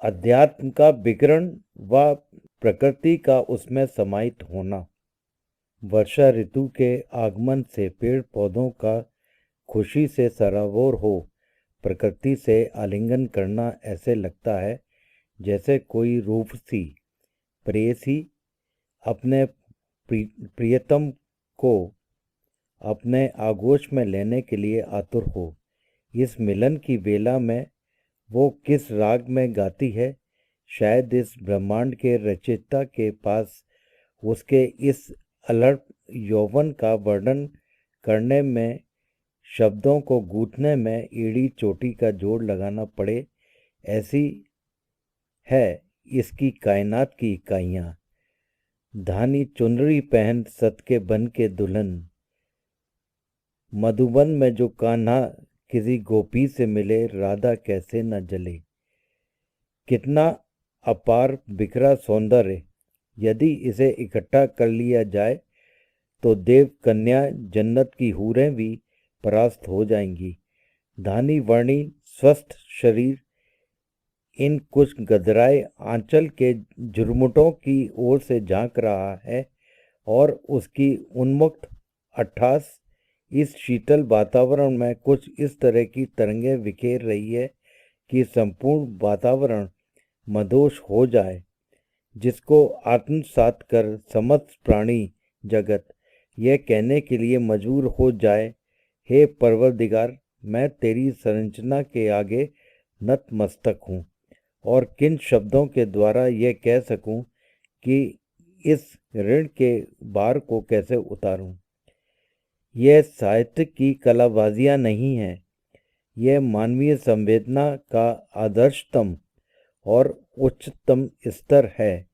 अध्यात्म का विकिरण व प्रकृति का उसमें समाहित होना। वर्षा ऋतु के आगमन से पेड़ पौधों का खुशी से सराबोर हो प्रकृति से आलिंगन करना ऐसे लगता है जैसे कोई रूपसी प्रेयसी अपने प्रियतम को अपने आगोश में लेने के लिए आतुर हो। इस मिलन की बेला में वो किस राग में गाती है, शायद इस ब्रह्मांड के रचयिता के पास उसके इस अलर्ट यौवन का वर्णन करने में, शब्दों को गूंथने में ईड़ी चोटी का जोड़ लगाना पड़े, ऐसी है इसकी कायनात की इकाइयाँ। धानी चुनरी पहन सत के बन के दुल्हन, मधुबन में जो कान्हा किसी गोपी से मिले, राधा कैसे न जले। कितना अपार बिखरा सौंदर्य, यदि इसे इकट्ठा कर लिया जाए तो देव कन्या जन्नत की हूरें भी परास्त हो जाएंगी। धानी वर्णी स्वस्थ शरीर इन कुछ गदराए आंचल के झुरमुटों की ओर से झांक रहा है और उसकी उन्मुक्त अट्ठास इस शीतल वातावरण में कुछ इस तरह की तरंगें बिखेर रही है कि संपूर्ण वातावरण मदोष हो जाए, जिसको आत्मसात कर समस्त प्राणी जगत यह कहने के लिए मजबूर हो जाए, हे परवरदिगार, मैं तेरी संरचना के आगे नतमस्तक हूँ, और किन शब्दों के द्वारा यह कह सकूं कि इस ऋण के भार को कैसे उतारूं। यह साहित्य की कलाबाजियां नहीं है, यह मानवीय संवेदना का आदर्शतम और उच्चतम स्तर है,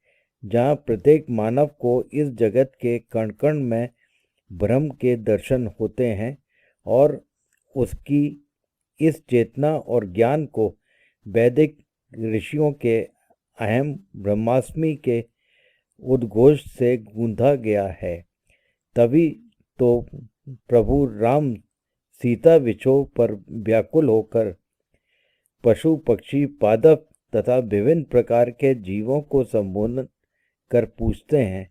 जहाँ प्रत्येक मानव को इस जगत के कण कण में ब्रह्म के दर्शन होते हैं और उसकी इस चेतना और ज्ञान को वैदिक ऋषियों के अहम ब्रह्मास्मि के उद्घोष से गूंथा गया है। तभी तो प्रभु राम सीता विछोह पर व्याकुल होकर पशु पक्षी पादप तथा विभिन्न प्रकार के जीवों को संबोधन कर पूछते हैं,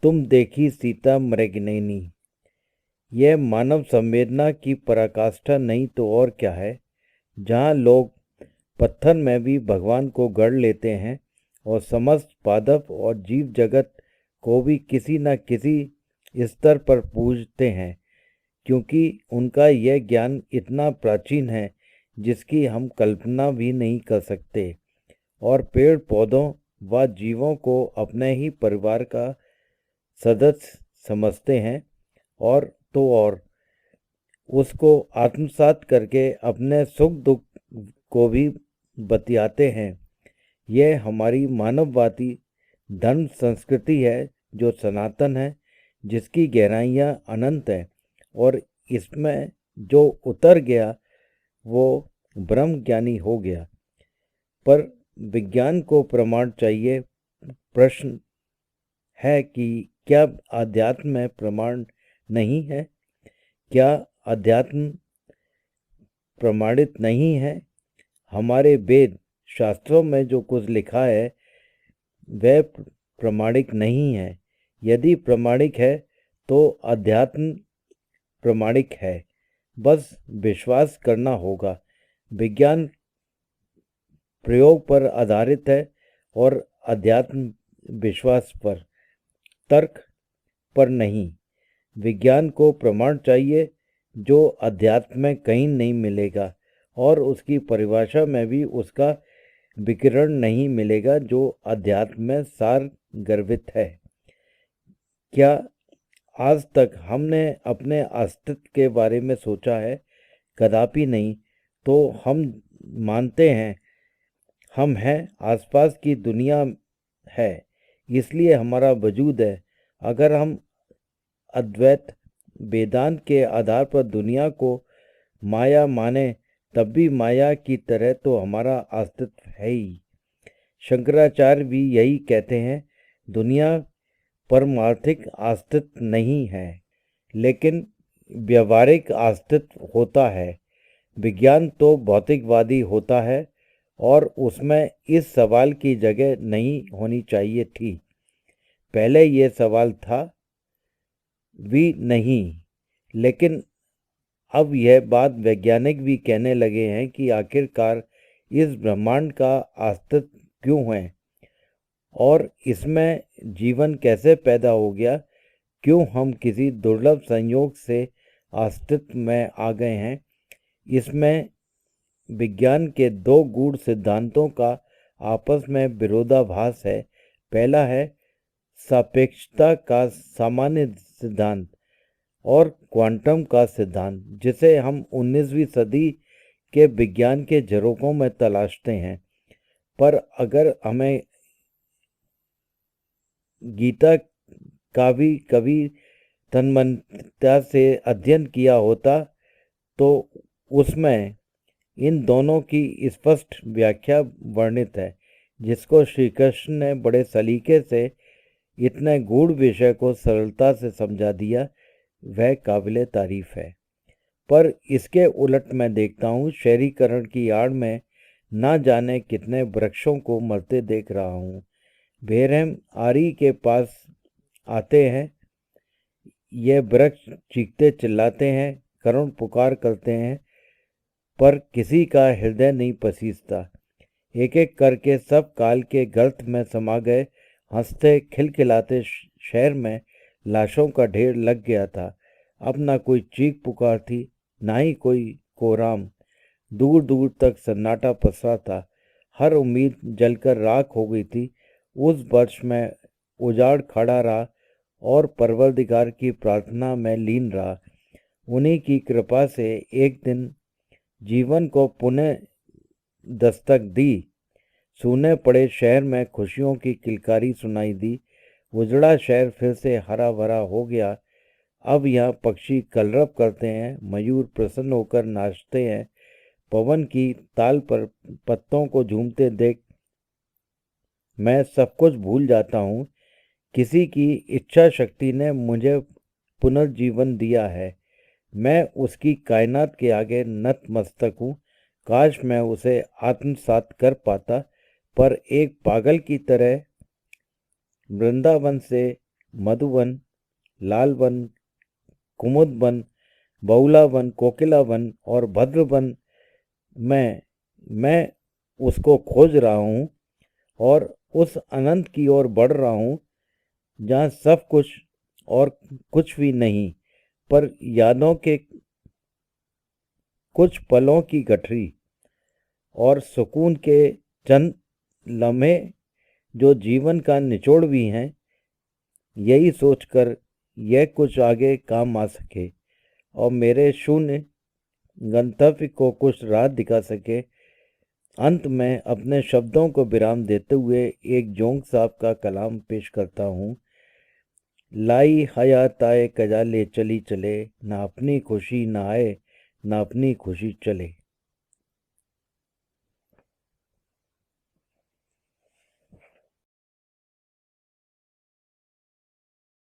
तुम देखी सीता मृगनयनी। यह मानव संवेदना की पराकाष्ठा नहीं तो और क्या है, जहाँ लोग पत्थर में भी भगवान को गढ़ लेते हैं और समस्त पादप और जीव जगत को भी किसी न किसी स्तर पर पूजते हैं, क्योंकि उनका यह ज्ञान इतना प्राचीन है जिसकी हम कल्पना भी नहीं कर सकते, और पेड़ पौधों व जीवों को अपने ही परिवार का सदस्य समझते हैं, और तो और उसको आत्मसात करके अपने सुख दुख को भी बतियाते हैं। यह हमारी मानववादी धर्म संस्कृति है जो सनातन है, जिसकी गहराइयाँ अनंत है, और इसमें जो उतर गया वो ब्रह्म ज्ञानी हो गया। पर विज्ञान को प्रमाण चाहिए। प्रश्न है कि क्या अध्यात्म में प्रमाण नहीं है? क्या अध्यात्म प्रमाणित नहीं है? हमारे वेद शास्त्रों में जो कुछ लिखा है वह प्रमाणिक नहीं है। यदि प्रमाणिक है तो अध्यात्म प्रमाणिक है, बस विश्वास करना होगा। विज्ञान प्रयोग पर आधारित है और अध्यात्म विश्वास पर, तर्क पर नहीं। विज्ञान को प्रमाण चाहिए जो अध्यात्म में कहीं नहीं मिलेगा, और उसकी परिभाषा में भी उसका विकिरण नहीं मिलेगा जो अध्यात्म में सार गर्भित है। क्या आज तक हमने अपने अस्तित्व के बारे में सोचा है? कदापि नहीं। तो हम मानते हैं हम हैं, आसपास की दुनिया है, इसलिए हमारा वजूद है। अगर हम अद्वैत वेदांत के आधार पर दुनिया को माया माने, तब भी माया की तरह तो हमारा अस्तित्व है ही। शंकराचार्य भी यही कहते हैं, दुनिया परमार्थिक अस्तित्व नहीं है, लेकिन व्यवहारिक अस्तित्व होता है। विज्ञान तो भौतिकवादी होता है और उसमें इस सवाल की जगह नहीं होनी चाहिए थी। पहले ये सवाल था भी नहीं, लेकिन अब यह बात वैज्ञानिक भी कहने लगे हैं कि आखिरकार इस ब्रह्मांड का अस्तित्व क्यों है और इसमें जीवन कैसे पैदा हो गया, क्यों हम किसी दुर्लभ संयोग से अस्तित्व में आ गए हैं। इसमें विज्ञान के दो गूढ़ सिद्धांतों का आपस में विरोधाभास है। पहला है सापेक्षता का सामान्य सिद्धांत और क्वांटम का सिद्धांत, जिसे हम 19वीं सदी के विज्ञान के झरोकों में तलाशते हैं। पर अगर हमें गीता का भी कभी तन्मयता से अध्ययन किया होता तो उसमें इन दोनों की स्पष्ट व्याख्या वर्णित है, जिसको श्री कृष्ण ने बड़े सलीके से इतने गूढ़ विषय को सरलता से समझा दिया, वह काबिले तारीफ है। पर इसके उलट मैं देखता हूँ शहरीकरण की आड़ में ना जाने कितने वृक्षों को मरते देख रहा हूँ। बेरहम आरी के पास आते हैं, ये वृक्ष चीखते चिल्लाते हैं, करुण पुकार करते हैं, पर किसी का हृदय नहीं पसीजता। एक एक करके सब काल के गर्त में समा गए। हंसते खिलखिलाते शहर में लाशों का ढेर लग गया था। अब ना कोई चीख पुकार थी, ना ही कोई कोराम। दूर दूर तक सन्नाटा पसरा था। हर उम्मीद जलकर राख हो गई थी। उस वर्ष में उजाड़ खड़ा रहा और परवरदिगार की प्रार्थना में लीन रहा। उन्हीं की कृपा से एक दिन जीवन को पुनः दस्तक दी। सूने पड़े शहर में खुशियों की किलकारी सुनाई दी। उजड़ा शहर फिर से हरा भरा हो गया। अब यहाँ पक्षी कलरव करते हैं, मयूर प्रसन्न होकर नाचते हैं। पवन की ताल पर पत्तों को झूमते देख मैं सब कुछ भूल जाता हूँ। किसी की इच्छा शक्ति ने मुझे पुनर्जीवन दिया है। मैं उसकी कायनात के आगे नतमस्तक हूँ। काश मैं उसे आत्मसात कर पाता, पर एक पागल की तरह वृंदावन से मधुवन, लालवन, कुमुदवन, बहुलावन, कोकिलावन और भद्रवन में मैं उसको खोज रहा हूँ और उस अनंत की ओर बढ़ रहा हूँ जहाँ सब कुछ और कुछ भी नहीं, पर यादों के कुछ पलों की गठरी और सुकून के चंद लम्हे जो जीवन का निचोड़ भी हैं। यही सोचकर यह कुछ आगे काम आ सके और मेरे शून्य गंतव्य को कुछ राह दिखा सके। अंत में अपने शब्दों को विराम देते हुए एक जोंग साहब का कलाम पेश करता हूँ। लाई हयात आए कजा ले चली चले, ना अपनी खुशी ना आए, ना अपनी खुशी चले।